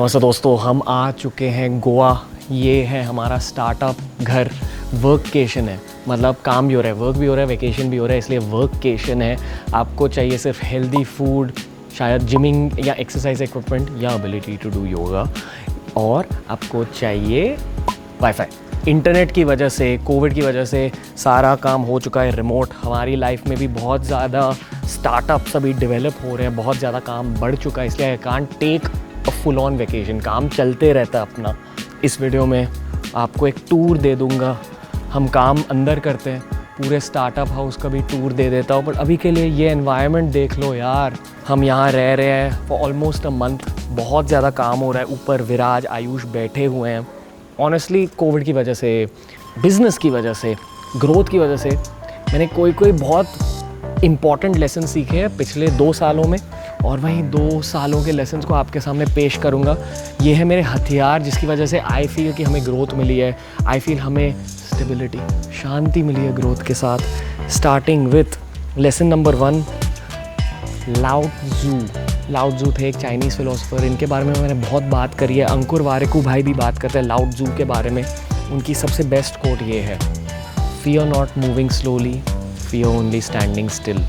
नमस्ते दोस्तों, हम आ चुके हैं गोवा। ये है हमारा स्टार्टअप घर। वर्ककेशन है, मतलब काम भी हो रहा है, वर्क भी हो रहा है, वेकेशन भी हो रहा है, इसलिए वर्ककेशन है। आपको चाहिए सिर्फ हेल्दी फूड, शायद जिमिंग या एक्सरसाइज इक्विपमेंट या एबिलिटी टू डू योगा, और आपको चाहिए वाईफाई। इंटरनेट की वजह से, कोविड की वजह से सारा काम हो चुका है रिमोट। हमारी लाइफ में भी बहुत ज़्यादा स्टार्टअप्स अभी डेवलप हो रहे हैं, बहुत ज़्यादा काम बढ़ चुका है, इसलिए I can't take a full on vacation. काम चलते रहता है अपना। इस वीडियो में आपको एक टूर दे दूंगा। हम काम अंदर करते हैं, पूरे स्टार्टअप हाउस का भी टूर दे देता हूँ, बट अभी के लिए ये एनवायरनमेंट देख लो यार। हम यहाँ रह रहे हैं फॉर ऑलमोस्ट अ मंथ। बहुत ज़्यादा काम हो रहा है। ऊपर विराज, आयुष बैठे हुए हैं। ऑनेस्टली कोविड की वजह से, बिज़नेस की वजह से, ग्रोथ की वजह से मैंने कोई बहुत इम्पॉर्टेंट लेसन सीखे हैं पिछले 2 सालों में, और वहीं 2 सालों के लेसन्स को आपके सामने पेश करूंगा। ये है मेरे हथियार जिसकी वजह से आई फील कि हमें ग्रोथ मिली है। आई फील हमें स्टेबिलिटी, शांति मिली है ग्रोथ के साथ। स्टार्टिंग विथ लेसन नंबर 1, लाओ त्ज़ू थे एक चाइनीज़ फिलोसोफर। इनके बारे में मैंने बहुत बात करी है। अंकुर वारिकू भाई भी बात करते हैं लाओ त्ज़ू के बारे में। उनकी सबसे बेस्ट कोट ये है, fear not moving slowly, fear only standing still.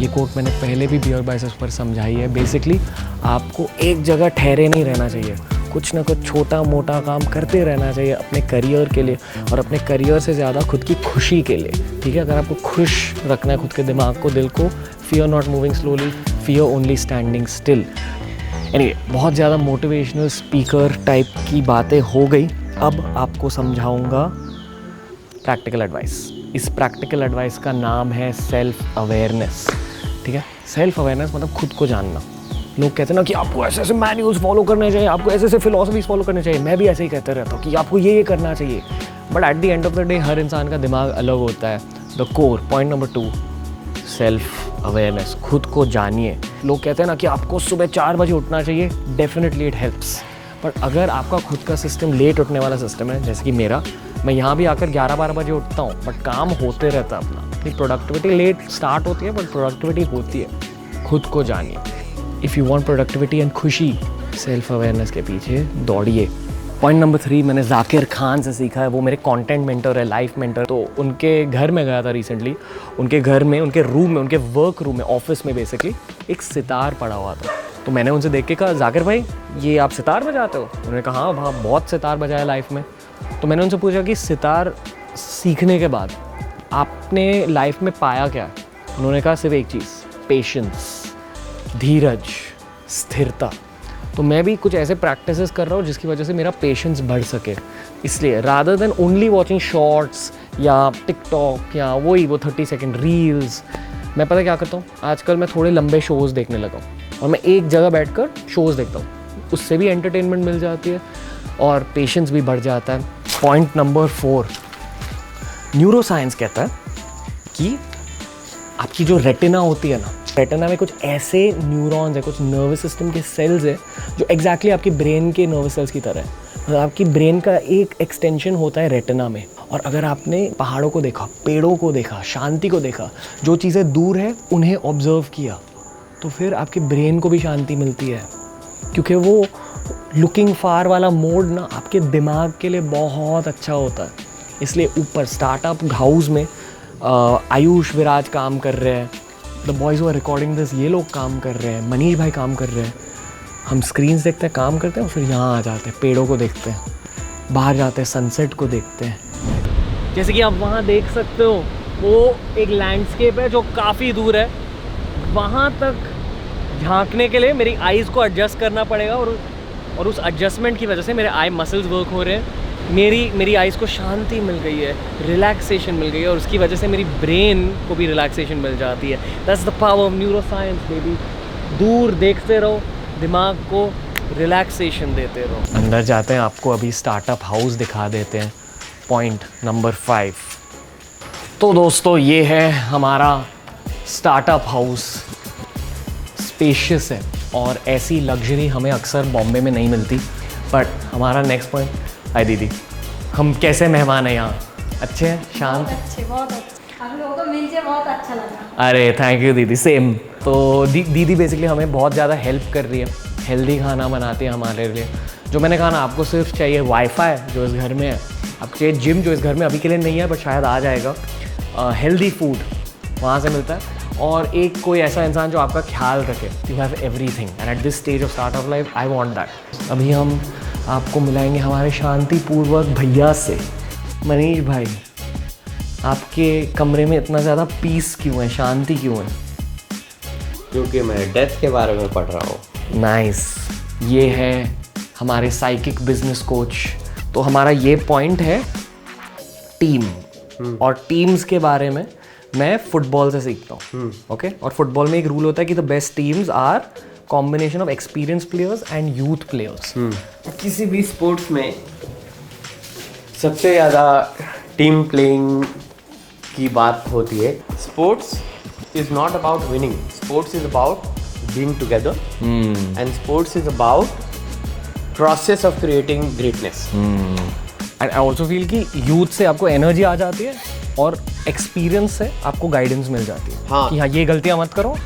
ये कोट मैंने पहले भी बियर बाइसेप्स पर समझाई है। बेसिकली आपको एक जगह ठहरे नहीं रहना चाहिए, कुछ ना कुछ छोटा मोटा काम करते रहना चाहिए अपने करियर के लिए, और अपने करियर से ज़्यादा खुद की खुशी के लिए। ठीक है, अगर आपको खुश रखना है खुद के दिमाग को, दिल को, fear not moving slowly, fear only standing still. Anyway, बहुत ज़्यादा मोटिवेशनल स्पीकर टाइप की बातें हो गई। अब आपको समझाऊंगा प्रैक्टिकल एडवाइस। इस प्रैक्टिकल एडवाइस का नाम है सेल्फ अवेयरनेस। ठीक है, सेल्फ अवेयरनेस मतलब खुद को जानना। लोग कहते हैं ना कि आपको ऐसे ऐसे मैन्यूल्स फॉलो करने चाहिए, आपको ऐसे ऐसे फिलोसफीज फॉलो करने चाहिए। मैं भी ऐसे ही कहते रहता हूँ कि आपको ये करना चाहिए, but at the end of the day हर इंसान का दिमाग अलग होता है। The core point number 2, self awareness. खुद को जानिए। लोग कहते हैं ना कि आपको सुबह 4 बजे उठना चाहिए। डेफिनेटली इट हेल्प्स, बट अगर आपका खुद का सिस्टम लेट उठने वाला सिस्टम है, जैसे कि मेरा, मैं यहाँ भी आकर 11-12 बजे उठता हूँ, बट काम होते रहता है अपना। प्रोडक्टिविटी लेट स्टार्ट होती है, बट प्रोडक्टिविटी होती है। खुद को जानिए। If you want productivity and खुशी, सेल्फ अवेयरनेस के पीछे दौड़िए। पॉइंट नंबर 3 मैंने जाकिर खान से सीखा है। वो मेरे कंटेंट मेंटर है, लाइफ मेंटर। तो उनके घर में गया था रिसेंटली। उनके घर में, उनके रूम में, उनके वर्क रूम में, ऑफिस में बेसिकली एक सितार पड़ा हुआ था। तो मैंने उनसे देख के कहा, जाकिर भाई ये आप सितार बजाते हो? उन्होंने कहा हाँ, वहाँ बहुत सितार बजाया लाइफ में। तो मैंने उनसे पूछा कि सितार सीखने के बाद आपने लाइफ में पाया क्या? उन्होंने कहा सिर्फ एक चीज़, पेशेंस, धीरज, स्थिरता। तो मैं भी कुछ ऐसे प्रैक्टिसेस कर रहा हूँ जिसकी वजह से मेरा पेशेंस बढ़ सके। इसलिए rather than only watching shorts या टिकटॉक या वो 30 सेकेंड रील्स, मैं पता क्या करता हूँ, आजकल मैं थोड़े लंबे शोज़ देखने लगा हूँ, और मैं एक जगह बैठकर शोज़ देखता हूँ। उससे भी एंटरटेनमेंट मिल जाती है और पेशेंस भी बढ़ जाता है। पॉइंट नंबर 4, न्यूरोसाइंस कहता है कि आपकी जो रेटिना होती है ना, रेटिना में कुछ ऐसे न्यूरॉन्स है, कुछ नर्वस सिस्टम के सेल्स है जो एग्जैक्टली आपकी ब्रेन के नर्वस सेल्स की तरह है। मतलब आपकी ब्रेन का एक एक्सटेंशन होता है रेटिना में। और अगर आपने पहाड़ों को देखा, पेड़ों को देखा, शांति को देखा, जो चीज़ें दूर है उन्हें ऑब्जर्व किया, तो फिर आपके ब्रेन को भी शांति मिलती है, क्योंकि वो लुकिंग फार वाला मोड ना आपके दिमाग के लिए बहुत अच्छा होता है। इसलिए ऊपर स्टार्टअप हाउस में आयुष, विराज काम कर रहे हैं। The boys who are recording this, ये लोग काम कर रहे हैं। मनीष भाई काम कर रहे हैं। हम स्क्रीन्स देखते हैं, काम करते हैं, और फिर यहाँ आ जाते हैं, पेड़ों को देखते हैं, बाहर जाते हैं, सनसेट को देखते हैं। जैसे कि आप वहाँ देख सकते हो, वो एक लैंडस्केप है जो काफ़ी दूर है। वहाँ तक झांकने के लिए मेरी आइज़ को एडजस्ट करना पड़ेगा, और उस एडजस्टमेंट की वजह से मेरे आई मसल्स वर्क हो रहे हैं। मेरी आइज़ को शांति मिल गई है, रिलैक्सेशन मिल गई है, और उसकी वजह से मेरी ब्रेन को भी रिलैक्सेशन मिल जाती है। That's the power of neuroscience baby. दूर देखते रहो, दिमाग को रिलैक्सेशन देते रहो। अंदर जाते हैं, आपको अभी स्टार्टअप हाउस दिखा देते हैं। Point number 5। तो दोस्तों ये है हमारा स्टार्टअप हाउस। स्पेशियस है, और ऐसी लग्जरी हमें अक्सर बॉम्बे में नहीं मिलती। बट हमारा नेक्स्ट पॉइंट, हाय दीदी, हम कैसे मेहमान हैं यहाँ? अच्छे हैं, शांत? बहुत अच्छे। आप लोगों को मिलके बहुत अच्छा लगा। अरे थैंक यू दीदी, सेम। तो दीदी बेसिकली हमें बहुत ज़्यादा हेल्प कर रही है। हेल्दी खाना बनाती है हमारे लिए। जो मैंने कहा ना, आपको सिर्फ चाहिए वाईफाई जो इस घर में है, आपको चाहिए जिम जो इस घर में अभी के लिए नहीं है बट शायद आ जाएगा, हेल्दी फूड वहाँ से मिलता है, और एक कोई ऐसा इंसान जो आपका ख्याल रखे। You have everything and at this stage of start of life I want that. अभी हम आपको मिलाएंगे हमारे शांतिपूर्वक भैया से। मनीष भाई, आपके कमरे में इतना ज़्यादा पीस क्यों है, शांति क्यों है? क्योंकि मैं डेथ के बारे में पढ़ रहा हूँ। नाइस। ये है हमारे साइकिक बिजनेस कोच। तो हमारा ये पॉइंट है टीम, और टीम्स के बारे में मैं फुटबॉल से सीखता हूँ। ओके, और फुटबॉल में एक रूल होता है कि the best teams are combination of experience players and youth players. किसी भी स्पोर्ट्स में सबसे ज़्यादा टीम प्लेइंग की बात होती है। Sports is not about winning, sports is about being together, and sports is about process of creating greatness. And I also feel कि यूथ से आपको एनर्जी आ जाती है और एक्सपीरियंस से आपको गाइडेंस मिल जाती है। हाँ। कि हाँ, ये गलतियाँ मत करो,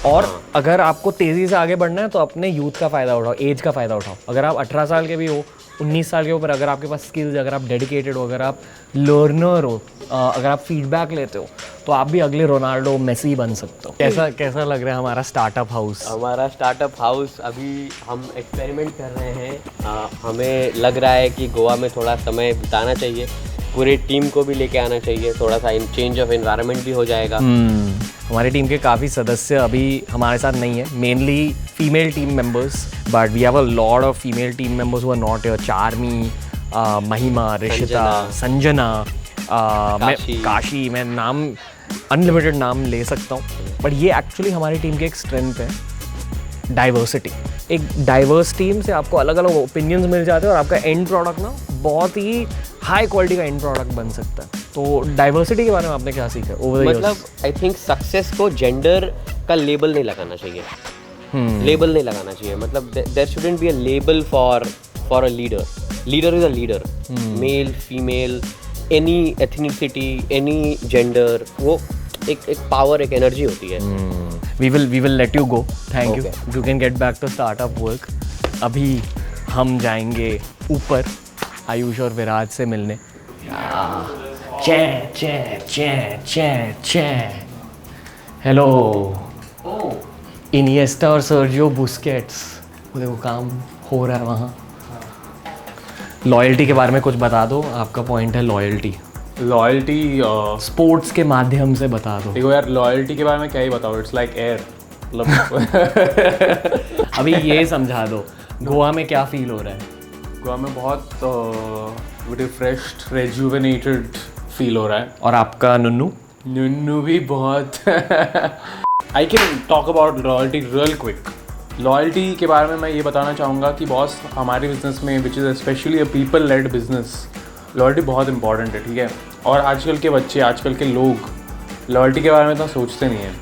और अगर आपको तेज़ी से आगे बढ़ना है तो अपने यूथ का फ़ायदा उठाओ, एज का फ़ायदा उठाओ। अगर आप 18 साल के भी हो, 19 साल के ऊपर, अगर आपके पास स्किल्स, अगर आप डेडिकेटेड हो, अगर आप लर्नर हो, अगर आप फीडबैक लेते हो, तो आप भी अगले रोनाल्डो, मेसी बन सकते हो। कैसा लग रहा है हमारा स्टार्टअप हाउस? हमारा स्टार्टअप हाउस अभी हम एक्सपेरिमेंट कर रहे हैं। हमें लग रहा है कि गोवा में थोड़ा समय बिताना चाहिए, पूरी टीम को भी लेके आना चाहिए, थोड़ा सा चेंज ऑफ एनवायरनमेंट भी हो जाएगा। हमारी टीम के काफ़ी सदस्य अभी हमारे साथ नहीं है, mainly female team members, but we have a lot of female team members who are not here. Charmi, Mahima, Rishita, Sanjana, Kashi, मैं नाम अनलिमिटेड नाम ले सकता हूँ। बट ये एक्चुअली हमारी टीम की एक स्ट्रेंथ है, डाइवर्सिटी। एक डाइवर्स टीम से आपको अलग अलग ओपिनियंस मिल जाते हैं और आपका एंड प्रोडक्ट ना बहुत ही हाई क्वालिटी का एंड प्रोडक्ट बन सकता है। तो डाइवर्सिटी के बारे में आपने क्या सीखा ओवर द इयर्स? मतलब आई थिंक सक्सेस को जेंडर का लेबल नहीं लगाना चाहिए। लेबल नहीं लगाना चाहिए, मतलब there shouldn't be a label for a leader. Leader is a leader, male, female, any ethnicity, any gender, वो एक पावर, एक एनर्जी होती है। We will let you go. Thank you. You can get back to startup work. अभी हम जाएंगे ऊपर आयुष और विराज से मिलने। हेलो। इनिएस्टा और सर्जियो बुस्केट्स, वो देखो काम हो रहा है वहाँ। लॉयल्टी के बारे में कुछ बता दो, आपका पॉइंट है लॉयल्टी। लॉयल्टी स्पोर्ट्स के माध्यम से बता दो। देखो यार, लॉयल्टी के बारे में क्या ही बताओ, इट्स लाइक एयर। अभी ये समझा दो, गोवा में क्या फील हो रहा है? गोवा में बहुत रिफ्रेश्ड, रेजुवेनेटेड फील हो रहा है। और आपका नुन्नू? नुन्नू भी बहुत I can talk about loyalty real quick. Loyalty के बारे में मैं ये बताना चाहूँगा कि बॉस, हमारे बिजनेस में, which is specially a people led business, loyalty बहुत इंपॉर्टेंट है, ठीक है। और आजकल के बच्चे, आजकल के लोग लॉयल्टी के बारे में इतना सोचते नहीं हैं।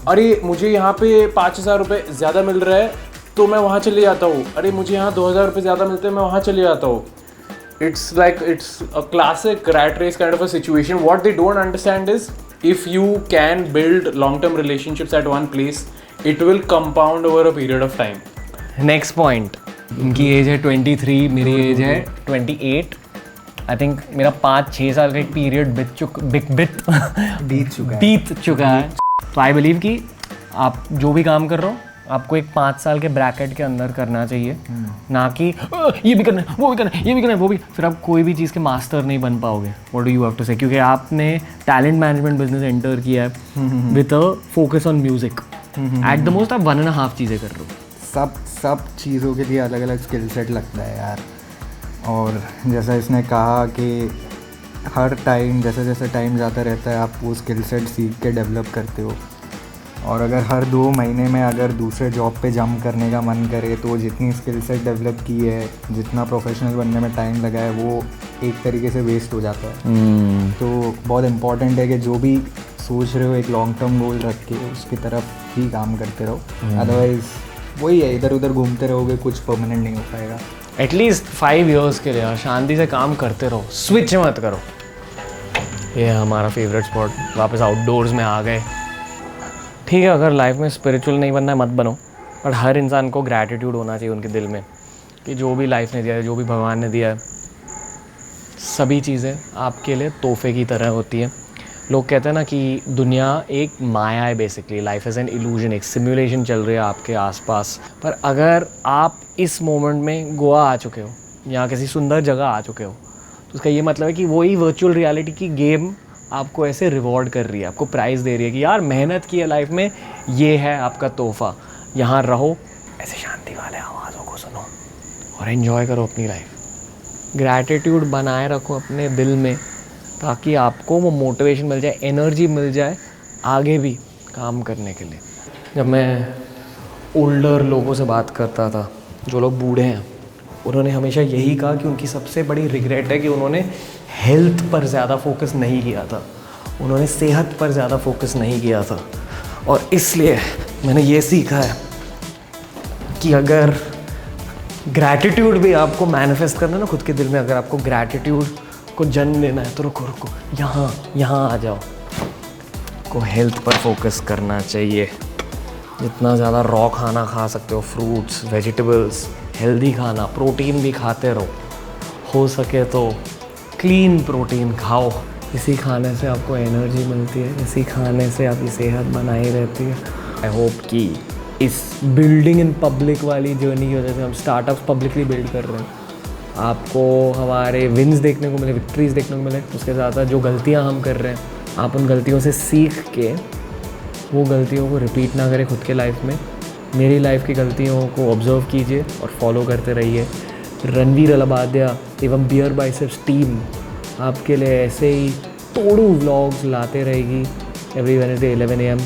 अरे मुझे यहाँ पे 5,000 रुपये ज़्यादा मिल रहा है तो मैं वहाँ चले जाता हूँ, अरे मुझे यहाँ 2,000 रुपये ज़्यादा मिलते हैं, मैं वहाँ चले जाता हूँ। It's a classic rat race kind of a situation. What they don't understand is if you can build long term relationships at one place, it will compound over a period of time. Next point, इनकी age है 23, मेरी as है 28। I think मेरा 5-6 साल का एक period बीत चुका है। तो आई बिलीव कि आप जो भी काम कर रहे हो, आपको एक 5 साल के ब्रैकेट के अंदर करना चाहिए, ना कि ये भी करना है, वो भी करना है, ये भी करना है, वो भी। फिर आप कोई भी चीज़ के मास्टर नहीं बन पाओगे। What do you have to say? क्योंकि आपने टैलेंट मैनेजमेंट बिजनेस एंटर किया है with a focus on music. At the most आप 1.5 चीज़ें कर रहे हो। सब चीज़ों के लिए अलग अलग स्किल सेट लगता है यार। और जैसा इसने कहा कि हर टाइम, जैसे जैसे टाइम जाता रहता है, आप वो स्किल सेट सीख के डेवलप करते हो। और अगर हर 2 महीने में अगर दूसरे जॉब पे जंप करने का मन करे, तो जितनी स्किल सेट डेवलप की है, जितना प्रोफेशनल बनने में टाइम लगा है, वो एक तरीके से वेस्ट हो जाता है। तो बहुत इम्पॉर्टेंट है कि जो भी सोच रहे हो, एक लॉन्ग टर्म गोल रख के उसकी तरफ ही काम करते रहो। अदरवाइज़ वही है, इधर उधर घूमते रहोगे, कुछ परमानेंट नहीं हो पाएगा। एटलीस्ट 5 years के लिए शांति से काम करते रहो, स्विच मत करो। ये है हमारा फेवरेट स्पॉट, वापस आउटडोर्स में आ गए। ठीक है, अगर लाइफ में स्पिरिचुअल नहीं बनना है मत बनो, बट हर इंसान को ग्रैटिट्यूड होना चाहिए उनके दिल में कि जो भी लाइफ ने दिया है, जो भी भगवान ने दिया है, सभी चीज़ें आपके लिए तोहफे की तरह होती हैं। लोग कहते हैं ना कि दुनिया एक माया है, basically life is an illusion, एक सिमुलेशन चल रही है आपके आसपास। पर अगर आप इस मोमेंट में गोवा आ चुके हो या किसी सुंदर जगह आ चुके हो, तो उसका ये मतलब है कि वही वर्चुअल रियलिटी की गेम आपको ऐसे रिवॉर्ड कर रही है, आपको प्राइज़ दे रही है कि यार मेहनत की है लाइफ में, ये है आपका तोहफ़ा, यहाँ रहो, ऐसे शांति वाले आवाज़ों को सुनो और एंजॉय करो अपनी लाइफ। ग्रैटिट्यूड बनाए रखो अपने दिल में ताकि आपको वो मोटिवेशन मिल जाए, एनर्जी मिल जाए आगे भी काम करने के लिए। जब मैं ओल्डर लोगों से बात करता था, जो लोग बूढ़े हैं, उन्होंने हमेशा यही कहा कि उनकी सबसे बड़ी रिग्रेट है कि उन्होंने हेल्थ पर ज़्यादा फोकस नहीं किया था, उन्होंने सेहत पर ज़्यादा फोकस नहीं किया था। और इसलिए मैंने ये सीखा है कि अगर ग्रैटिट्यूड भी आपको मैनिफेस्ट करना है ना खुद के दिल में, अगर आपको ग्रैटिट्यूड को जन्म देना है तो रुको यहाँ आ जाओ। को हेल्थ पर फोकस करना चाहिए, जितना ज़्यादा रॉ खाना खा सकते हो, फ्रूट्स, वेजिटेबल्स, हेल्दी खाना, प्रोटीन भी खाते रहो, हो सके तो क्लीन प्रोटीन खाओ। इसी खाने से आपको एनर्जी मिलती है, इसी खाने से आपकी सेहत बनाई रहती है। आई होप कि इस बिल्डिंग इन पब्लिक वाली जर्नी की वजह से, हम स्टार्टअप्स पब्लिकली बिल्ड कर रहे हैं, आपको हमारे विन्स देखने को मिले, विक्ट्रीज देखने को मिले, उसके साथ साथ जो गलतियां हम कर रहे हैं, आप उन गलतियों से सीख के वो गलतियों को रिपीट ना करें खुद के लाइफ में। मेरी लाइफ की गलतियों को ऑब्जर्व कीजिए और फॉलो करते रहिए। रणवीर अलबादिया एवं बियर बाइसेप्स टीम आपके लिए ऐसे ही तोड़ू व्लॉग्स लाते रहेगी एवरी वेडनेसडे 11 AM।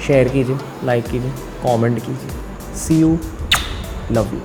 शेयर कीजिए, लाइक कीजिए, कमेंट कीजिए। सी यू, लव यू।